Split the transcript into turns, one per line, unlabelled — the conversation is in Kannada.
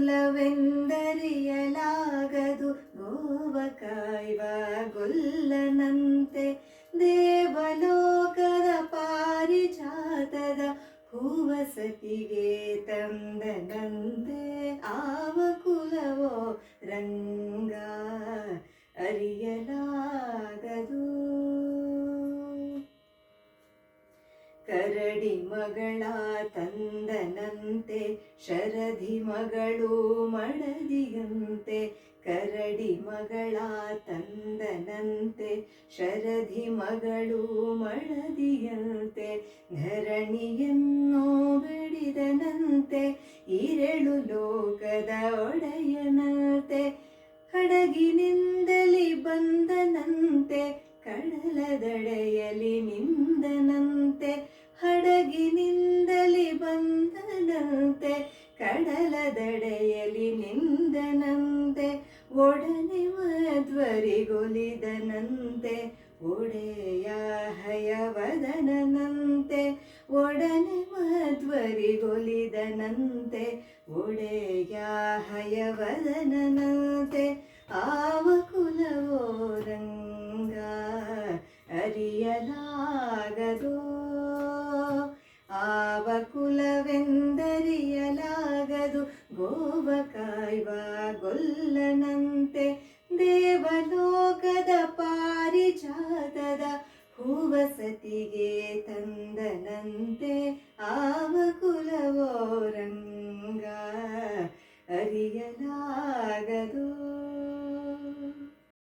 ಕುಲವೆಂದರಿಯಲಾಗದು ಗೋವ ಕಾಯುವ ಗೊಲ್ಲನಂತೆ ದೇವಲೋಕದ ಪಾರಿಜಾತದ ಹೂವಸತಿಗೆ ತಂದನಂತೆ ಆವ ಕುಲವೋ ರಂಗ ಅರಿಯಲಾಗದು. ಕರಡಿ ಮಗಳ ತಂದನಂತೆ ಶರಧಿ ಮಗಳು ಮಡದಿಯಂತೆ. ಕರಡಿ ಮಗಳ ತಂದನಂತೆ ಶರಧಿ ಮಗಳು ಮಡದಿಯಂತೆ. ಧರಣಿಯನ್ನು ಬೆಡಿದನಂತೆ ಇರಳು ಲೋಕದ ಒಡೆಯನಂತೆ. ಹಡಗಿನಿಂದಲಿ ಬಂದನಂತೆ ಕಡಲದಡೆಯಲಿ ನಿಂದನಂತೆ. ಹಡಗಿನಿಂದಲಿ ಬಂದನಂತೆ ಕಡಲದಡೆಯಲಿ ನಿಂದನಂತೆ. ಒಡನೆ ಮಧ್ವರಿಗೊಲಿದನಂತೆ ಒಡೆಯ ಹಯವದನಂತೆ. ಒಡನೆ ಮಧ್ವರಿಗೊಲಿದನಂತೆ ಒಡೆಯ ಹಯವದನಂತೆ. ಆವ ಕುಲವೋ ರಂಗ ಅರಿಯಲಾಗದು. ಆವ ಕುಲವೆಂದರಿಯಲಾಗದು ಗೋವ ಕಾಯುವ ಗೊಲ್ಲನಂತೆ. ದೇವಲೋಕದ ಪಾರಿಜಾತದ ಹೂವಸತಿಗೆ ತಂದನಂತೆ ಆವ ಕುಲವೋ ರಂಗ ಅರಿಯಲಾಗದು.